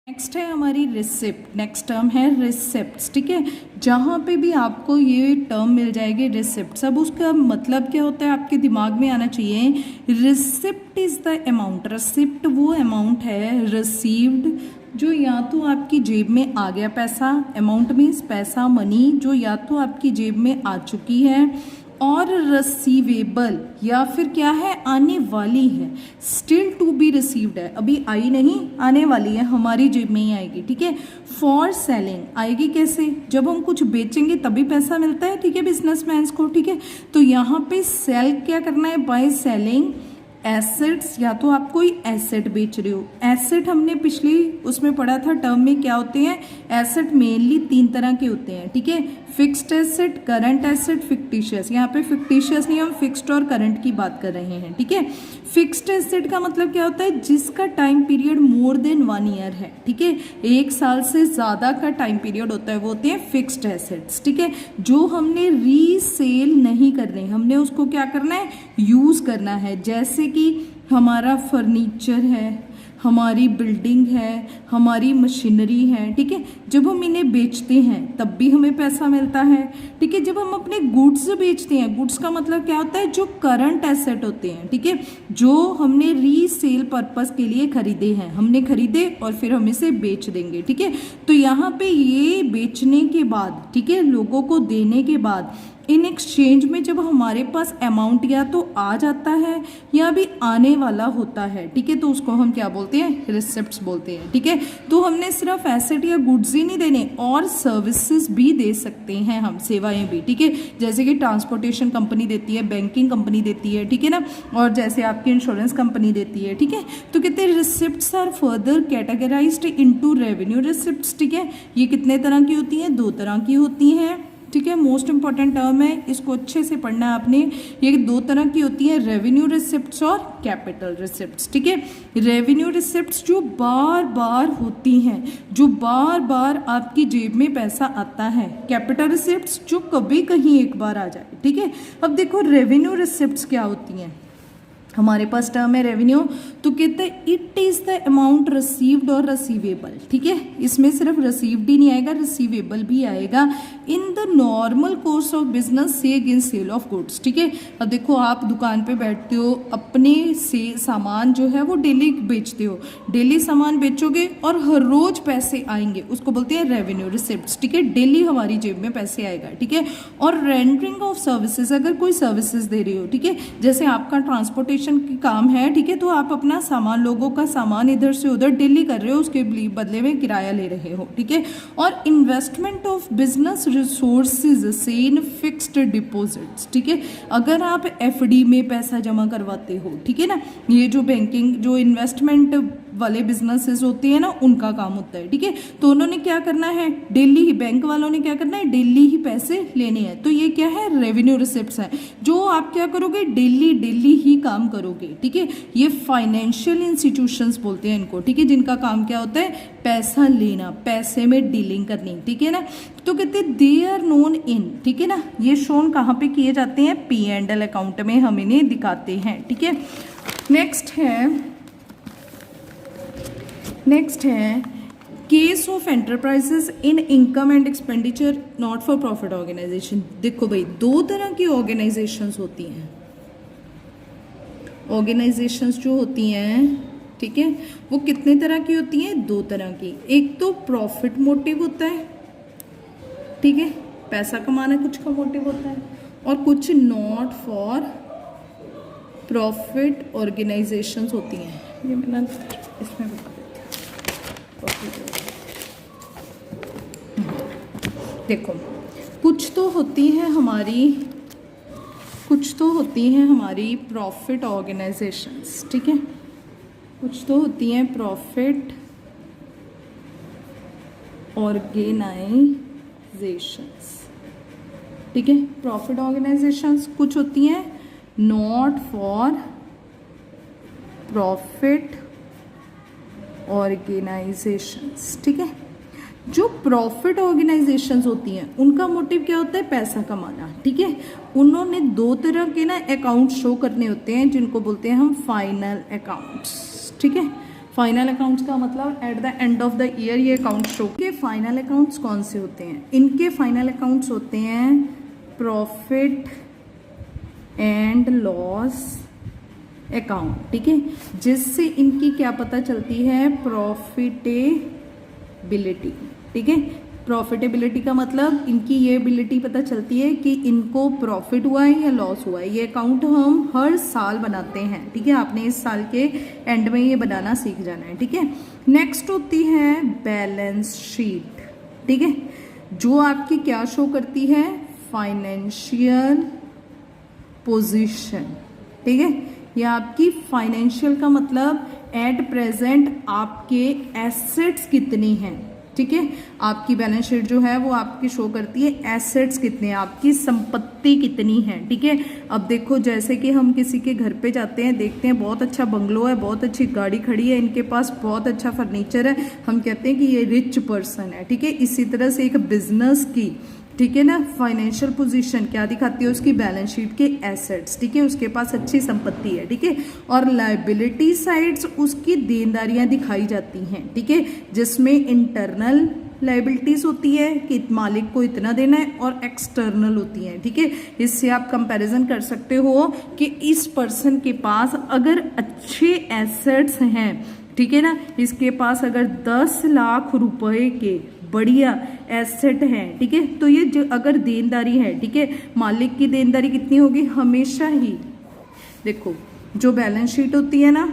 Next है हमारी receipt. Next term है रिसिप्ट्स। ठीक है, जहाँ पे भी आपको ये टर्म मिल जाएगी रिसिप्ट, अब उसका मतलब क्या होता है आपके दिमाग में आना चाहिए। Receipt is the amount. Receipt वो अमाउंट है रिसीव्ड जो या तो आपकी जेब में आ गया पैसा, अमाउंट मीन्स पैसा मनी, जो या तो आपकी जेब में आ चुकी है, और रिसीवेबल या फिर क्या है आने वाली है, स्टिल टू बी रिसीव्ड है, अभी आई नहीं आने वाली है, हमारी जेब में ही आएगी। ठीक है, फॉर सेलिंग आएगी कैसे, जब हम कुछ बेचेंगे तभी पैसा मिलता है। ठीक है, बिजनेसमैन को। ठीक है, तो यहाँ पे सेल क्या करना है, बाय सेलिंग एसेट्स, या तो आप कोई एसेट बेच रहे हो। एसेट हमने पिछली उसमें पढ़ा था टर्म में क्या होते हैं। एसेट मेनली 3 तरह के होते हैं। ठीक है, fixed asset, current asset, fictitious. यहाँ पे फिक्टिशियस नहीं, हम फिक्स्ड और करंट की बात कर रहे हैं। ठीक है, फिक्स्ड एसेट का मतलब क्या होता है, जिसका time period more than 1 year है। ठीक है, 1 साल से ज़्यादा का टाइम पीरियड होता है, वो होते हैं फिक्स्ड एसेट्स। ठीक है, जो हमने रीसेल नहीं करने, हमने उसको क्या करना है, यूज़ करना है। जैसे कि हमारा फर्नीचर है, हमारी बिल्डिंग है, हमारी मशीनरी है। ठीक है, जब हम इन्हें बेचते हैं तब भी हमें पैसा मिलता है। ठीक है, जब हम अपने गुड्स बेचते हैं, गुड्स का मतलब क्या होता है, जो करंट एसेट होते हैं। ठीक है, जो हमने रीसेल पर्पस के लिए खरीदे हैं, हमने खरीदे और फिर हम इसे बेच देंगे। ठीक है, तो यहाँ पे ये बेचने के बाद, ठीक है, लोगों को देने के बाद, इन एक्सचेंज में जब हमारे पास अमाउंट या तो आ जाता है या भी आने वाला होता है, ठीक है, तो उसको हम क्या बोलते हैं, रिसिप्ट्स बोलते हैं। ठीक है, तो हमने सिर्फ एसेट या गुड्स ही नहीं देने, और सर्विसेज भी दे सकते हैं हम, सेवाएं भी। ठीक है, जैसे कि ट्रांसपोर्टेशन कंपनी देती है, बैंकिंग कंपनी देती है। ठीक है ना, और जैसे आपकी इंश्योरेंस कंपनी देती है। ठीक है, तो कहते हैं receipts are further categorised into revenue receipts. ठीक है, ये कितने तरह की होती हैं, 2 तरह की होती हैं। ठीक है, मोस्ट इंपॉर्टेंट टर्म है, इसको अच्छे से पढ़ना है आपने। ये 2 तरह की होती है, रेवेन्यू रिसिप्ट्स और कैपिटल रिसिप्ट्स। ठीक है, रेवेन्यू रिसिप्ट्स जो बार बार होती हैं, जो बार बार आपकी जेब में पैसा आता है। कैपिटल रिसिप्ट्स जो कभी कहीं एक बार आ जाए। ठीक है, अब देखो रेवेन्यू रिसिप्ट्स क्या होती हैं। हमारे पास टर्म है रेवेन्यू, तो कहते हैं it is the amount received और रिसीवेबल। ठीक है, इसमें सिर्फ रिसीव्ड ही नहीं आएगा, रिसीवेबल भी आएगा in the normal course of business से अगेंस्ट सेल ऑफ गुड्स। ठीक है, अब देखो आप दुकान पे बैठते हो, अपने से सामान जो है वो डेली बेचते हो, डेली सामान बेचोगे और हर रोज पैसे आएंगे, उसको बोलते हैं रेवेन्यू रिसिप्ट्स। ठीक है, डेली हमारी जेब में पैसे आएगा। ठीक है, और रेंडरिंग ऑफ सर्विसेज, अगर कोई सर्विसेज दे रही हो, ठीक है, जैसे आपका ट्रांसपोर्टेशन की काम है, ठीक है, तो आप अपना सामान, लोगों का सामान इधर से उधर डेली कर रहे हो, उसके बदले में किराया ले रहे हो। ठीक है, और इन्वेस्टमेंट ऑफ बिजनेस रिसोर्सेज से इन फिक्स्ड डिपॉजिट्स। ठीक है, अगर आप एफडी में पैसा जमा करवाते हो, ठीक है ना, ये जो बैंकिंग, जो इन्वेस्टमेंट वाले बिजनेसेस होते हैं ना, उनका काम होता है। ठीक है, तो उन्होंने क्या करना है, डेली ही, बैंक वालों ने क्या करना है, डेली ही पैसे लेने हैं। तो ये क्या है, रेवेन्यू रिसिप्ट्स है, जो आप क्या करोगे, डेली डेली ही काम करोगे। ठीक है, ये फाइनेंशियल इंस्टीट्यूशंस बोलते हैं इनको। ठीक है, जिनका काम क्या होता है, पैसा लेना, पैसे में डीलिंग करनी। ठीक है ना, तो कहते हैं दे आर नोन इन, ठीक है ना, ये शोन कहाँ पे किए जाते हैं, P&L अकाउंट में हम इन्हें दिखाते हैं। ठीक है, नेक्स्ट है case of enterprises in income and expenditure not for profit organisation. देखो भाई, 2 तरह की ऑर्गेनाइजेशंस होती हैं। ऑर्गेनाइजेशंस जो होती हैं, ठीक है, वो कितने तरह की होती हैं, 2 तरह की। एक तो प्रॉफिट मोटिव होता है, ठीक है, पैसा कमाना कुछ का मोटिव होता है, और कुछ नॉट फॉर प्रॉफिट ऑर्गेनाइजेशंस होती हैं। ये मैंने इसमें बता देखो, कुछ तो होती हैं हमारी प्रॉफिट ऑर्गेनाइजेशंस। ठीक है, कुछ तो होती हैं प्रॉफिट ऑर्गेनाइजेशंस। ठीक है, प्रॉफिट ऑर्गेनाइजेशंस कुछ होती हैं नॉट फॉर प्रॉफिट ऑर्गेनाइजेशंस। ठीक है, जो प्रॉफिट ऑर्गेनाइजेशंस होती हैं उनका मोटिव क्या होता है, पैसा कमाना। ठीक है, उन्होंने 2 तरह के ना अकाउंट शो करने होते हैं, जिनको बोलते हैं हम फाइनल अकाउंट्स। ठीक है, फाइनल अकाउंट्स का मतलब at the end of the year ये अकाउंट शो। के फाइनल अकाउंट्स कौन से होते हैं? इनके फाइनल अकाउंट्स होते हैं प्रॉफिट एंड लॉस अकाउंट, ठीक है, जिससे इनकी क्या पता चलती है? प्रॉफिटेबिलिटी, ठीक है। प्रॉफिटेबिलिटी का मतलब इनकी ये एबिलिटी पता चलती है कि इनको प्रॉफिट हुआ है या लॉस हुआ है। ये अकाउंट हम हर साल बनाते हैं, ठीक है। आपने इस साल के एंड में ये बनाना सीख जाना है, ठीक है। नेक्स्ट होती है बैलेंस शीट, ठीक है, जो आपकी क्या शो करती है? फाइनेंशियल पोजीशन, ठीक है। ये आपकी फाइनेंशियल का मतलब एट प्रेजेंट आपके एसेट्स कितनी हैं, ठीक है। आपकी बैलेंस शीट जो है वो आपकी शो करती है एसेट्स कितने हैं, आपकी संपत्ति कितनी है, ठीक है। अब देखो जैसे कि हम किसी के घर पे जाते हैं, देखते हैं बहुत अच्छा बंगलो है, बहुत अच्छी गाड़ी खड़ी है, इनके पास बहुत अच्छा फर्नीचर है, हम कहते हैं कि ये रिच पर्सन है, ठीक है। इसी तरह से एक बिजनेस की, ठीक है ना, फाइनेंशियल पोजीशन क्या दिखाती है? उसकी बैलेंस शीट के एसेट्स, ठीक है, उसके पास अच्छी संपत्ति है, ठीक है। और लायबिलिटी साइड्स उसकी देनदारियां दिखाई जाती हैं, ठीक है, जिसमें इंटरनल लायबिलिटीज होती है कि मालिक को इतना देना है, और एक्सटर्नल होती है, ठीक है। इससे आप कंपैरिजन कर सकते हो कि इस पर्सन के पास अगर अच्छे एसेट्स हैं, ठीक है ना, इसके पास अगर 10 लाख रुपए के बढ़िया एसेट है, ठीक है, तो ये जो अगर देनदारी है, ठीक है, मालिक की देनदारी कितनी होगी? हमेशा ही देखो जो बैलेंस शीट होती है ना,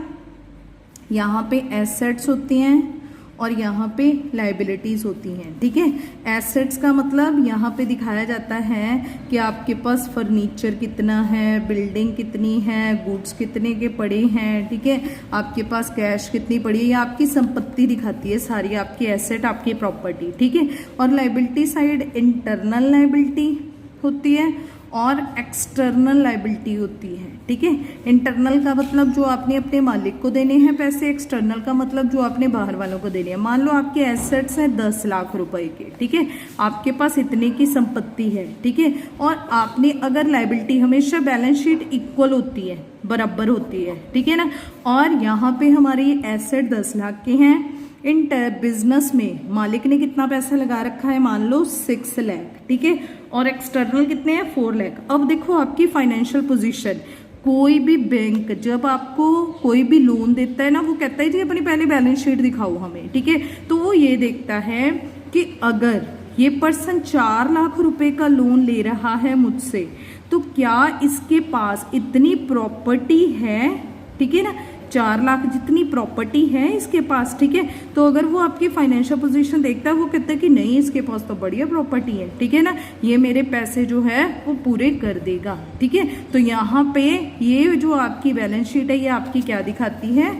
यहाँ पे एसेट्स होती हैं और यहाँ पे लायबिलिटीज होती हैं, ठीक है। एसेट्स का मतलब यहाँ पे दिखाया जाता है कि आपके पास फर्नीचर कितना है, बिल्डिंग कितनी है, गुड्स कितने के पड़े हैं, ठीक है, आपके पास कैश कितनी पड़ी है, ये आपकी संपत्ति दिखाती है सारी, आपकी एसेट, आपकी प्रॉपर्टी, ठीक है। और लायबिलिटी साइड इंटरनल लायबिलिटी होती है और एक्सटर्नल लायबिलिटी होती है, ठीक है। इंटरनल का मतलब जो आपने अपने मालिक को देने हैं पैसे, एक्सटर्नल का मतलब जो आपने बाहर वालों को देने हैं। मान लो आपके एसेट्स हैं 10 लाख रुपए के, ठीक है, आपके पास इतने की संपत्ति है, ठीक है, और आपने अगर लायबिलिटी, हमेशा बैलेंस शीट इक्वल होती है, बराबर होती है, ठीक है ना, और यहाँ पे हमारे एसेट 10 लाख के हैं। इन बिजनेस में मालिक ने कितना पैसा लगा रखा है? मान लो 6 लाख, ठीक है, और एक्सटर्नल कितने हैं? 4 लाख। अब देखो आपकी फाइनेंशियल पोजीशन, कोई भी बैंक जब आपको कोई भी लोन देता है ना, वो कहता है जी अपनी पहले बैलेंस शीट दिखाओ हमें, ठीक है, तो वो ये देखता है कि अगर ये पर्सन 4 लाख रुपए का लोन ले रहा है मुझसे, तो क्या इसके पास इतनी प्रॉपर्टी है, ठीक है ना, 4 लाख जितनी प्रॉपर्टी है इसके पास, ठीक है। तो अगर वो आपकी फाइनेंशियल पोजीशन देखता है, वो कहता है कि नहीं इसके पास तो बढ़िया प्रॉपर्टी है, ठीक है ना, ये मेरे पैसे जो है वो पूरे कर देगा, ठीक है। तो यहाँ पे ये जो आपकी बैलेंस शीट है, ये आपकी क्या दिखाती है?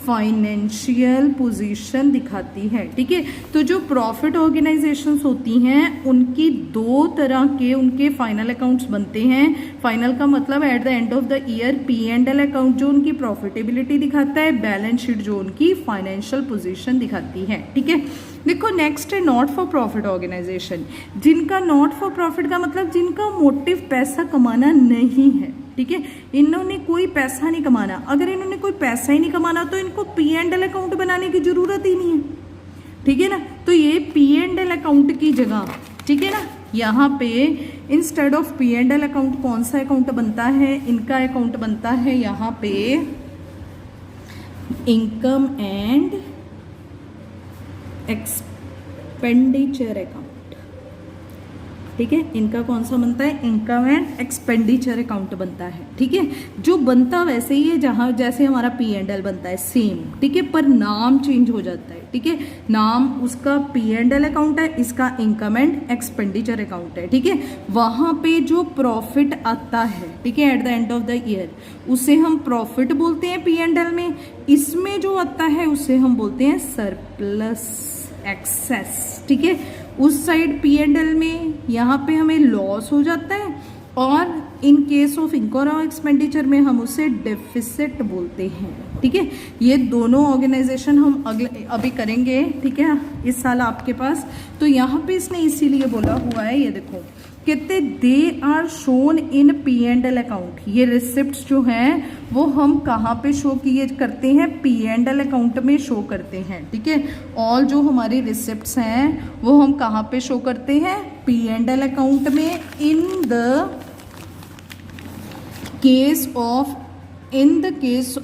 फाइनेंशियल पोजीशन दिखाती है, ठीक है। तो जो प्रॉफिट ऑर्गेनाइजेशंस होती हैं, उनकी 2 तरह के उनके फाइनल अकाउंट्स बनते हैं। फाइनल का मतलब at the end of the year P&L account जो उनकी प्रॉफिटेबिलिटी दिखाता है, बैलेंस शीट जो उनकी फाइनेंशियल पोजीशन दिखाती है, ठीक है। देखो नेक्स्ट है नॉट फॉर प्रॉफिट ऑर्गेनाइजेशन, जिनका नॉट फॉर प्रॉफिट का मतलब जिनका मोटिव पैसा कमाना नहीं है, ठीक है, इन्होंने कोई पैसा नहीं कमाना। अगर इन्होंने कोई पैसा ही नहीं कमाना तो इनको P&L अकाउंट बनाने की जरूरत ही नहीं है, ठीक है ना। तो ये P&L अकाउंट की जगह, ठीक है ना, यहाँ पे इंस्टेड ऑफ P&L अकाउंट कौन सा अकाउंट बनता है? इनका अकाउंट बनता है यहाँ पे इनकम एंड एक्सपेंडिचर अकाउंट, ठीक है। इनका कौन सा बनता है? इनकम एंड एक्सपेंडिचर अकाउंट बनता है, ठीक है, जो बनता वैसे ही है जहाँ जैसे हमारा P&L बनता है, सेम, ठीक है, पर नाम चेंज हो जाता है, ठीक है। नाम उसका P&L अकाउंट है, इसका इनकम एंड एक्सपेंडिचर अकाउंट है, ठीक है। वहाँ पे जो प्रॉफिट आता है, ठीक है, at the end of the year, उसे हम प्रॉफिट बोलते हैं P&L में। इसमें जो आता है उसे हम बोलते हैं सरप्लस, एक्सेस, ठीक है। उस साइड P&L में यहाँ पे हमें लॉस हो जाता है, और इन केस ऑफ इनकम और एक्सपेंडिचर में हम उसे डेफिसिट बोलते हैं, ठीक है। ये दोनों ऑर्गेनाइजेशन हम अभी करेंगे, ठीक है, इस साल आपके पास। तो यहाँ पे इसने इसीलिए बोला हुआ है, ये देखो कहते they are shown in P&L account. ये रिसिप्ट्स जो हैं वो हम कहाँ पे शो किए करते हैं, P&L अकाउंट में शो करते हैं, ठीक है। ऑल जो हमारी रिसिप्ट्स हैं वो हम कहाँ पे शो करते हैं, P&L अकाउंट में। In the case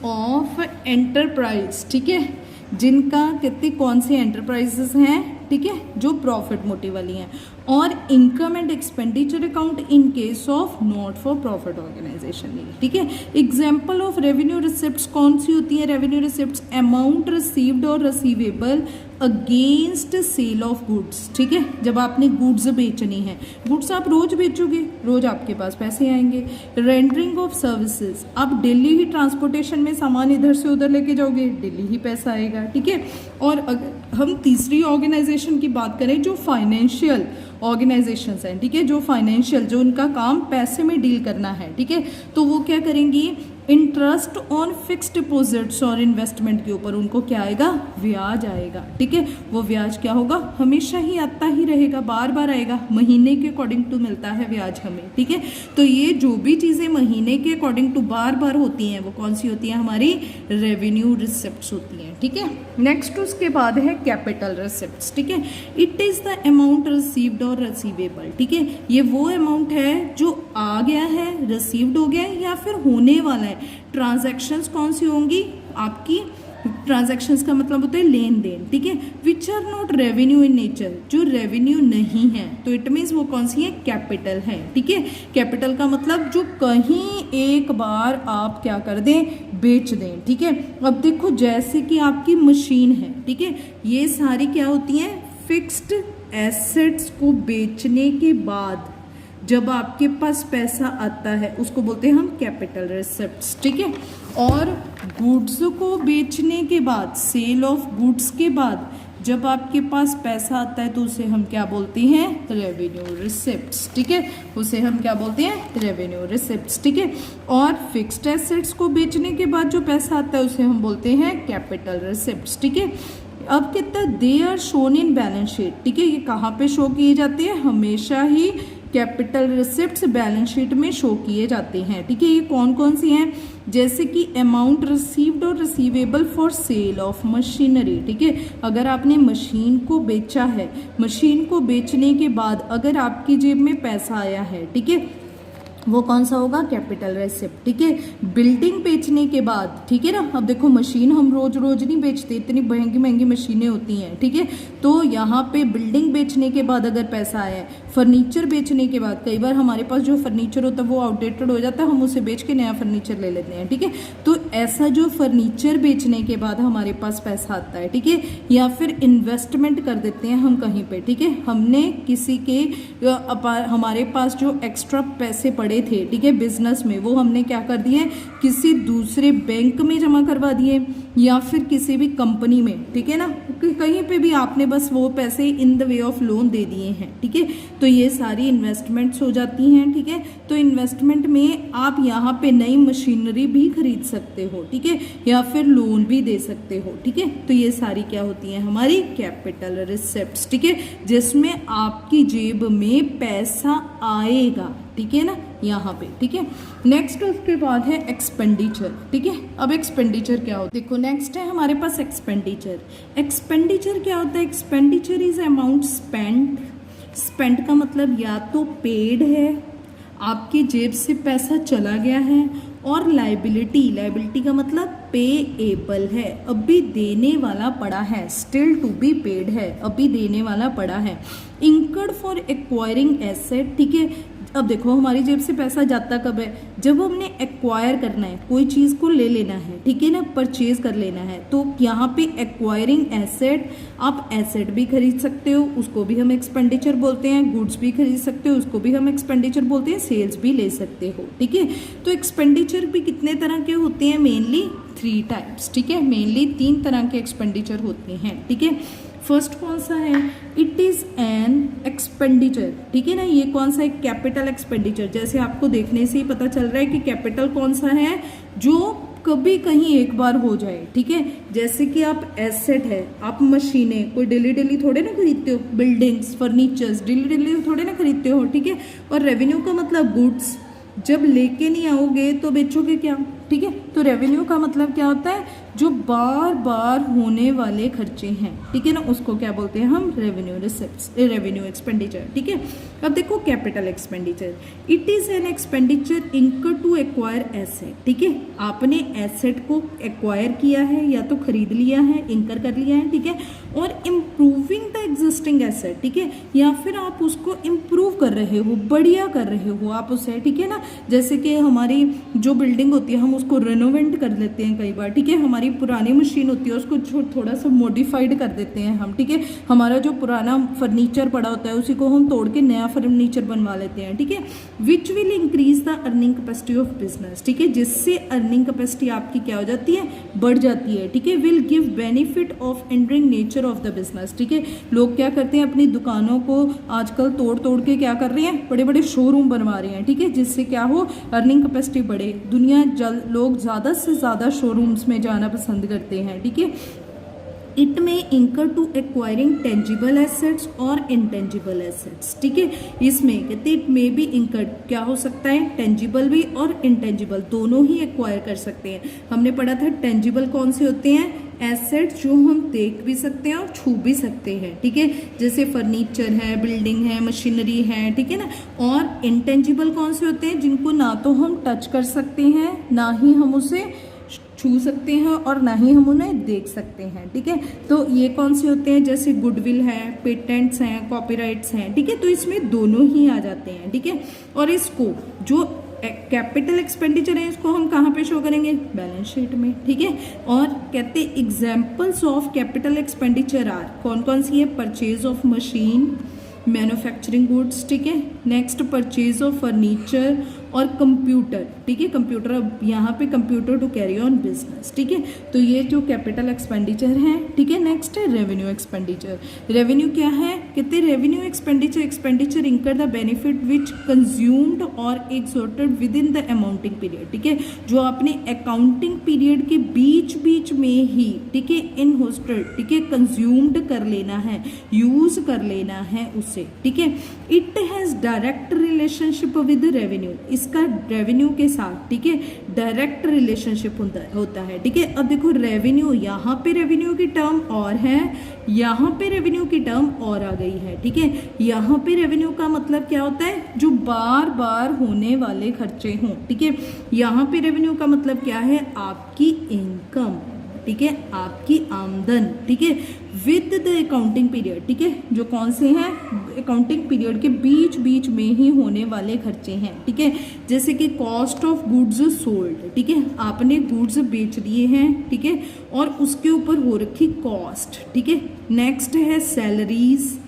of enterprise, ठीक है, जिनका कितनी कौन सी एंटरप्राइजेस हैं, ठीक है, जो प्रॉफिट मोटिव वाली हैं। और income and expenditure account in case of not for profit organisation, ठीक है। एग्जाम्पल ऑफ रेवेन्यू रिसिप्ट्स कौन सी होती है, रेवेन्यू रिसिप्ट्स अमाउंट रिसीव्ड और receivable against sale of goods, ठीक है। जब आपने गुड्स बेचनी है, गुड्स आप रोज बेचोगे, रोज आपके पास पैसे आएंगे। रेंडरिंग ऑफ सर्विसेज, आप डेली ही ट्रांसपोर्टेशन में सामान इधर से उधर लेके जाओगे, डेली ही पैसा आएगा, ठीक है। और अगर हम तीसरी ऑर्गेनाइजेशन की बात करें जो फाइनेंशियल ऑर्गेनाइजेशंस हैं, ठीक है, जो फाइनेंशियल, जो उनका काम पैसे में डील करना है, ठीक है, तो वो क्या करेंगी, इंटरेस्ट ऑन फिक्स डिपॉजिट्स और इन्वेस्टमेंट के ऊपर उनको क्या आएगा, ब्याज आएगा, ठीक है। वो ब्याज क्या होगा, हमेशा ही आता ही रहेगा, बार बार आएगा, महीने के अकॉर्डिंग टू मिलता है ब्याज हमें, ठीक है। तो ये जो भी चीज़ें महीने के अकॉर्डिंग टू बार बार होती हैं वो कौन सी होती हैं, हमारी रेवेन्यू रिसिप्ट्स होती हैं, ठीक है। नेक्स्ट उसके बाद है कैपिटल रिसिप्ट्स, ठीक है। It is the amount received और रिसीवेबल, ठीक है। ये वो अमाउंट है जो आ गया है, रिसीव्ड हो गया है या फिर होने वाला है। ट्रांजैक्शंस कौन सी होंगी, आपकी ट्रांजैक्शंस का मतलब होता है लेन देन, ठीक है। Which are not revenue in nature, जो रेवेन्यू नहीं है, तो इट मीन्स वो कौन सी है, कैपिटल है, ठीक है। कैपिटल का मतलब जो कहीं एक बार आप क्या कर दें, बेच दें, ठीक है। अब देखो जैसे कि आपकी मशीन है, ठीक है, ये सारी क्या होती हैं, फिक्स्ड एसेट्स को बेचने के बाद जब आपके पास पैसा आता है उसको बोलते हैं हम कैपिटल रिसिप्ट्स, ठीक है। और गुड्स को बेचने के बाद, सेल ऑफ गुड्स के बाद जब आपके पास पैसा आता है तो उसे हम क्या बोलते हैं, रेवेन्यू रिसिप्ट्स, ठीक है। उसे हम क्या बोलते हैं, रेवेन्यू रिसिप्ट्स, ठीक है। और फिक्स्ड एसेट्स को बेचने के बाद जो पैसा आता है उसे हम बोलते हैं कैपिटल रिसिप्ट्स, ठीक है। अब कितना, they are shown in balance sheet, ठीक है। ये कहाँ पे शो किए जाते हैं, हमेशा ही कैपिटल रिसिप्ट्स बैलेंस शीट में शो किए जाते हैं, ठीक है। ये कौन कौन सी हैं, जैसे कि अमाउंट रिसीव्ड और receivable for sale of machinery, ठीक है। अगर आपने मशीन को बेचा है, मशीन को बेचने के बाद अगर आपकी जेब में पैसा आया है, ठीक है, वो कौन सा होगा, कैपिटल रिसिप्ट, ठीक है। बिल्डिंग बेचने के बाद, ठीक है ना, अब देखो मशीन हम रोज रोज नहीं बेचते, इतनी महंगी महंगी मशीनें होती हैं, ठीक है। तो यहाँ पे बिल्डिंग बेचने के बाद अगर पैसा आया है, फर्नीचर बेचने के बाद, कई बार हमारे पास जो फर्नीचर होता है वो आउटडेटेड हो जाता है, हम उसे बेच के नया फर्नीचर ले लेते हैं, ठीक है। तो ऐसा जो फर्नीचर बेचने के बाद हमारे पास पैसा आता है, ठीक है, या फिर इन्वेस्टमेंट कर देते हैं हम कहीं पे, ठीक है। हमने किसी के हमारे पास जो एक्स्ट्रा पैसे पड़े थे, ठीक है, बिजनेस में, वो हमने क्या कर दिए, किसी दूसरे बैंक में जमा करवा दिए या फिर किसी भी कंपनी में, ठीक है ना, कहीं पे भी आपने बस वो पैसे in the way of loan दे दिए हैं, ठीक है। तो ये सारी इन्वेस्टमेंट्स हो जाती हैं, ठीक है। तो इन्वेस्टमेंट में आप यहाँ पे नई मशीनरी भी खरीद सकते हो, ठीक है, या फिर लोन भी दे सकते हो, ठीक है। तो ये सारी क्या होती हैं, हमारी कैपिटल रिसिप्ट्स, ठीक है, जिसमें आपकी जेब में पैसा आएगा, ठीक है ना, यहाँ पे, ठीक है। नेक्स्ट उसके बाद है एक्सपेंडिचर, ठीक है। अब एक्सपेंडिचर क्या होता है, देखो नेक्स्ट है हमारे पास एक्सपेंडिचर। एक्सपेंडिचर क्या होता है, expenditure is amount spend. Spend का मतलब या तो पेड है, आपकी जेब से पैसा चला गया है, और लाइबिलिटी, लाइबिलिटी का मतलब पेएबल है, अभी देने वाला पड़ा है, स्टिल टू बी पेड है, अभी देने वाला पड़ा है। इंकर्ड फॉर एक्वायरिंग एसेट, ठीक है। अब देखो हमारी जेब से पैसा जाता कब है, जब हमने एक्वायर करना है, कोई चीज़ को ले लेना है, ठीक है ना, परचेज कर लेना है, तो यहाँ पे एक्वायरिंग एसेट, आप एसेट भी खरीद सकते हो, उसको भी हम एक्सपेंडिचर बोलते हैं, गुड्स भी खरीद सकते हो, उसको भी हम एक्सपेंडिचर बोलते हैं, सेल्स भी ले सकते हो, ठीक है। तो एक्सपेंडिचर भी कितने तरह के होते हैं, मेनली 3 टाइप्स, ठीक है, मेनली 3 तरह के एक्सपेंडिचर होते हैं, ठीक है। फर्स्ट कौन सा है, इट इज़ एन एक्सपेंडिचर, ठीक है ना, ये कौन सा है, कैपिटल एक्सपेंडिचर। जैसे आपको देखने से ही पता चल रहा है कि कैपिटल कौन सा है, जो कभी कहीं एक बार हो जाए, ठीक है। जैसे कि आप एसेट है, आप मशीनें कोई डेली डेली थोड़े ना खरीदते हो, बिल्डिंग्स फर्नीचर्स डेली डेली थोड़े ना खरीदते हो, ठीक है। और रेवेन्यू का मतलब गुड्स, जब लेके नहीं आओगे तो बेचोगे क्या, ठीक है। तो रेवेन्यू का मतलब क्या होता है, जो बार बार होने वाले खर्चे हैं, ठीक है ना, उसको क्या बोलते हैं हम, रेवेन्यू रिसिप्ट्स, रेवेन्यू एक्सपेंडिचर, ठीक है। अब देखो capital expenditure, it is an expenditure इनकर टू एक्वायर एसेट, ठीक है। आपने एसेट को एक्वायर किया है या तो खरीद लिया है, इनकर कर लिया है, ठीक है। और इम्प्रूविंग द एग्जिस्टिंग एसेट, ठीक है, या फिर आप उसको इम्प्रूव कर रहे हो, बढ़िया कर रहे हो आप उसे, ठीक है ना। जैसे कि हमारी जो बिल्डिंग होती है हम उसको रेनोवेट कर लेते हैं कई बार, ठीक है। हमारी पुरानी मशीन होती है उसको थोड़ा सा मॉडिफाइड कर देते हैं हम, ठीक है। हमारा जो पुराना फर्नीचर पड़ा होता है उसी को हम तोड़ के नया फर्नीचर बनवा लेते हैं, ठीक है। Which will increase the earning capacity of business, ठीक है, जिससे अर्निंग कैपेसिटी आपकी क्या हो जाती है, बढ़ जाती है, ठीक है। Will give benefit of enduring nature of the business, ठीक है। लोग क्या करते हैं, अपनी दुकानों को आजकल तोड़ तोड़ के क्या कर रहे हैं, बड़े बड़े शोरूम बनवा रहे हैं, ठीक है, जिससे क्या हो, अर्निंग कैपेसिटी बढ़े। लोग ज़्यादा से ज़्यादा शोरूम्स में जाना पसंद करते हैं, ठीक है। इट में इंकर टू एक्वायरिंग टेंजिबल एसेट्स और इनटेंजिबल एसेट्स, ठीक है। इसमें कहते इट में भी इंकर क्या हो सकता है, टेंजिबल भी और इनटेंजिबल दोनों ही एक्वायर कर सकते हैं। हमने पढ़ा था टेंजिबल कौन से होते हैं, एसेट्स जो हम देख भी सकते हैं और छू भी सकते हैं, ठीक है, जैसे फर्नीचर है, बिल्डिंग है, मशीनरी है, ठीक है ना। और इनटेंजिबल कौन से होते हैं, जिनको ना तो हम टच कर सकते हैं, ना ही हम उसे छू सकते हैं और ना ही हम उन्हें देख सकते हैं, ठीक है। तो ये कौन से होते हैं, जैसे गुडविल है, पेटेंट्स हैं, कॉपीराइट्स हैं, ठीक है। तो इसमें दोनों ही आ जाते हैं, ठीक है। और इसको जो कैपिटल एक्सपेंडिचर है इसको हम कहाँ पे शो करेंगे, बैलेंस शीट में, ठीक है। और कहते हैं examples of capital expenditure are, कौन कौन सी है, purchase of machine, manufacturing goods, ठीक है। नेक्स्ट परचेज ऑफ फर्नीचर और कंप्यूटर, ठीक है। कंप्यूटर, अब यहाँ पे computer to carry on business, ठीक है। तो ये जो कैपिटल एक्सपेंडिचर है, ठीक है। नेक्स्ट है रेवेन्यू एक्सपेंडिचर। रेवेन्यू क्या है, कहते हैं revenue expenditure incur the benefit which consumed और exhausted within the accounting period, ठीक है। जो आपने अकाउंटिंग पीरियड के बीच बीच में ही, ठीक है, इन होस्टेड, ठीक है, कंज्यूम्ड कर लेना है, यूज कर लेना है उसे, ठीक है। It has direct relationship with revenue, इसका रेवेन्यू के साथ, ठीक है, डायरेक्ट रिलेशनशिप होता है, ठीक है। अब देखो रेवेन्यू, यहाँ पे रेवेन्यू की टर्म और है, यहाँ पे रेवेन्यू की टर्म और आ गई है, ठीक है। यहाँ पे रेवेन्यू का मतलब क्या होता है, जो बार बार होने वाले खर्चे हों, ठीक है। यहाँ पे रेवेन्यू का मतलब क्या है, आपकी इनकम, ठीक है, आपकी आमदन, ठीक है, विद द अकाउंटिंग पीरियड, ठीक है, जो कौन से हैं, अकाउंटिंग पीरियड के बीच बीच में ही होने वाले खर्चे हैं, ठीक है। जैसे कि कॉस्ट ऑफ गुड्स सोल्ड, ठीक है, आपने गुड्स बेच दिए हैं, ठीक है, और उसके ऊपर हो रखी कॉस्ट, ठीक है। नेक्स्ट है सैलरीज,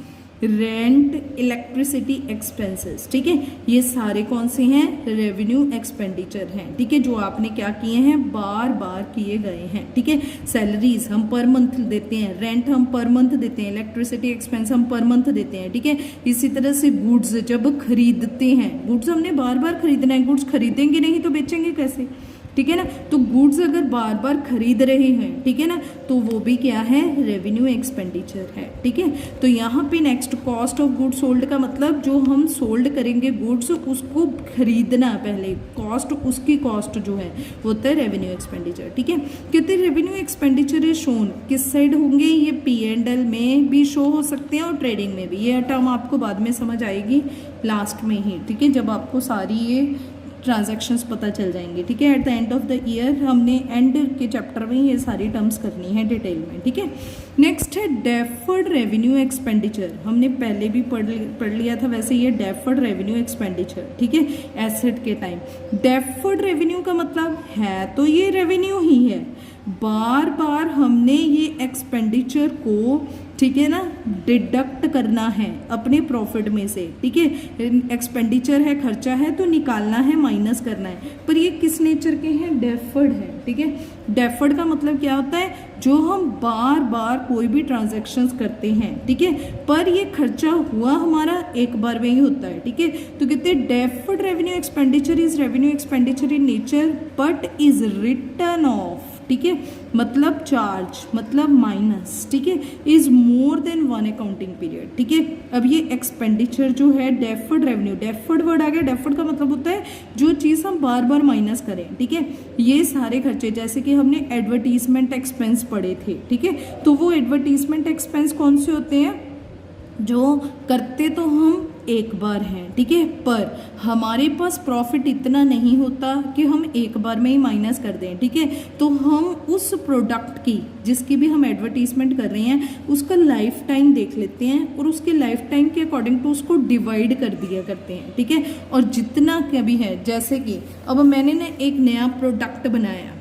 रेंट, इलेक्ट्रिसिटी एक्सपेंसेस, ठीक है। ये सारे कौन से हैं, रेवेन्यू एक्सपेंडिचर हैं, ठीक है, जो आपने क्या किए हैं, बार बार किए गए हैं, ठीक है। सैलरीज हम पर मंथ देते हैं, रेंट हम पर मंथ देते हैं, इलेक्ट्रिसिटी एक्सपेंस हम पर मंथ देते हैं, ठीक है। इसी तरह से गुड्स जब खरीदते हैं, गुड्स हमने बार बार खरीदना है, गुड्स खरीदेंगे नहीं तो बेचेंगे कैसे, ठीक है ना। तो गुड्स अगर बार बार खरीद रहे हैं, ठीक है ना, तो वो भी क्या है, रेवेन्यू एक्सपेंडिचर है, ठीक है। तो यहाँ पे next cost of goods sold का मतलब जो हम सोल्ड करेंगे गुड्स, उसको खरीदना पहले, कॉस्ट, उसकी कॉस्ट जो है वो होता है रेवेन्यू एक्सपेंडिचर, ठीक है। कहते रेवेन्यू एक्सपेंडिचर इज शोन, किस साइड होंगे, ये P&L में भी शो हो सकते हैं और ट्रेडिंग में भी। ये टर्म आपको बाद में समझ आएगी लास्ट में ही, ठीक है, जब आपको सारी ये ट्रांजैक्शंस पता चल जाएंगे, ठीक है। At the end of the year हमने एंड के चैप्टर में ये सारी टर्म्स करनी है डिटेल में, ठीक है। नेक्स्ट है डेफर्ड रेवेन्यू एक्सपेंडिचर, हमने पहले भी पढ़ लिया था वैसे, ये डेफर्ड रेवेन्यू एक्सपेंडिचर, ठीक है, एसेट के टाइम। डेफर्ड रेवेन्यू का मतलब है तो ये रेवेन्यू ही है, बार बार हमने ये एक्सपेंडिचर को, ठीक है ना, डिडक्ट करना है अपने प्रॉफिट में से, ठीक है। एक्सपेंडिचर है, खर्चा है, तो निकालना है, माइनस करना है। पर ये किस नेचर के हैं? डेफर्ड है, ठीक है। डेफर्ड का मतलब क्या होता है? जो हम बार बार कोई भी ट्रांजैक्शंस करते हैं, ठीक है, पर ये खर्चा हुआ हमारा एक बार में ही होता है, ठीक है। तो कहते हैं deferred revenue expenditure is revenue expenditure in nature but is return of, ठीक है, मतलब चार्ज, मतलब माइनस, ठीक है, is more than one accounting period, ठीक है। अब ये एक्सपेंडिचर जो है डेफर्ड रेवेन्यू, डेफर्ड वर्ड आ गया। डेफर्ड का मतलब होता है जो चीज़ हम बार बार माइनस करें, ठीक है। ये सारे खर्चे, जैसे कि हमने एडवर्टीजमेंट एक्सपेंस पढ़े थे, ठीक है, तो वो एडवर्टीजमेंट एक्सपेंस कौन से होते हैं? जो करते तो हम एक बार हैं, ठीक है, पर हमारे पास प्रॉफिट इतना नहीं होता कि हम एक बार में ही माइनस कर दें, ठीक है। तो हम उस प्रोडक्ट की, जिसकी भी हम एडवर्टीजमेंट कर रहे हैं, उसका लाइफ टाइम देख लेते हैं और उसके लाइफ टाइम के अकॉर्डिंग टू उसको डिवाइड कर दिया करते हैं, ठीक है। और जितना क्या भी है, जैसे कि अब मैंने ना एक नया प्रोडक्ट बनाया,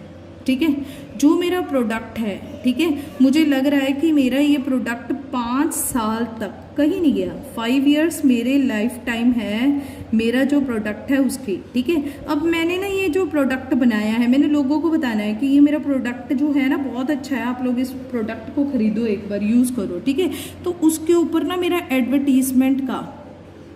ठीक है, जो मेरा प्रोडक्ट है, ठीक है, मुझे लग रहा है कि मेरा ये प्रोडक्ट 5 साल तक कहीं नहीं गया, 5 इयर्स मेरे लाइफ टाइम है मेरा जो प्रोडक्ट है उसकी, ठीक है। अब मैंने ना ये जो प्रोडक्ट बनाया है, मैंने लोगों को बताना है कि ये मेरा प्रोडक्ट जो है ना बहुत अच्छा है, आप लोग इस प्रोडक्ट को खरीदो, एक बार यूज़ करो, ठीक है। तो उसके ऊपर ना मेरा एडवर्टीजमेंट का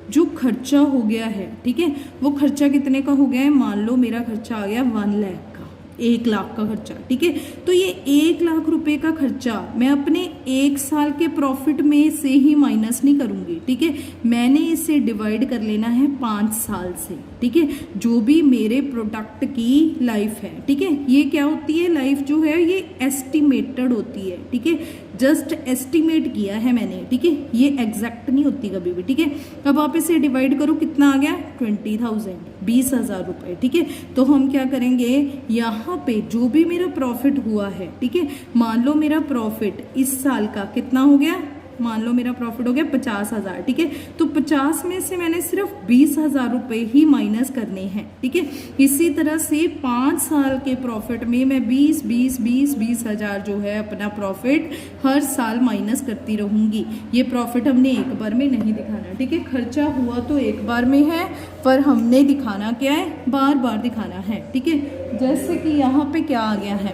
जो खर्चा हो गया है, ठीक है, वो खर्चा कितने का हो गया है? मान लो मेरा खर्चा आ गया 1 लाख का, 1 लाख का खर्चा, ठीक है। तो ये 1 लाख रुपए का खर्चा मैं अपने 1 साल के प्रॉफिट में से ही माइनस नहीं करूंगी, ठीक है। मैंने इसे डिवाइड कर लेना है 5 साल से, ठीक है, जो भी मेरे प्रोडक्ट की लाइफ है, ठीक है। ये क्या होती है? लाइफ जो है ये एस्टिमेटेड होती है, ठीक है, जस्ट एस्टिमेट किया है मैंने, ठीक है, ये एग्जैक्ट नहीं होती कभी भी, ठीक है। अब आप इसे डिवाइड करो, कितना आ गया? 20,000, 20,000 रुपए, ठीक है। तो हम क्या करेंगे, यहाँ पे जो भी मेरा प्रॉफिट हुआ है, ठीक है, मान लो मेरा प्रॉफिट इस साल का कितना हो गया? मान लो मेरा प्रॉफिट हो गया 50,000, ठीक है। तो 50 में से मैंने सिर्फ 20,000 रुपए ही माइनस करने हैं, ठीक है। इसी तरह से 5 साल के प्रॉफिट में मैं 20,000 जो है अपना प्रॉफिट हर साल माइनस करती रहूंगी। ये प्रॉफिट हमने एक बार में नहीं दिखाना, ठीक है। खर्चा हुआ तो एक बार में है, पर हमने दिखाना क्या है? बार बार दिखाना है, ठीक है। जैसे कि यहाँ पे क्या आ गया है,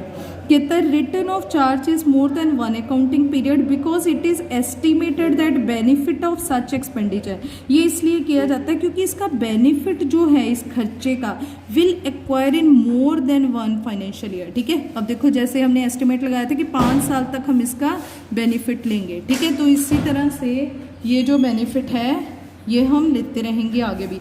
कहता है return of charge is more than 1 accounting period because it is estimated that benefit of such expenditure. ये इसलिए किया जाता है क्योंकि इसका बेनिफिट जो है इस खर्चे का will acquire in more than 1 financial year, ठीक है। अब देखो, जैसे हमने एस्टिमेट लगाया था कि 5 साल तक हम इसका बेनिफिट लेंगे, ठीक है। तो इसी तरह से ये जो बेनिफिट है ये हम लेते रहेंगे आगे भी।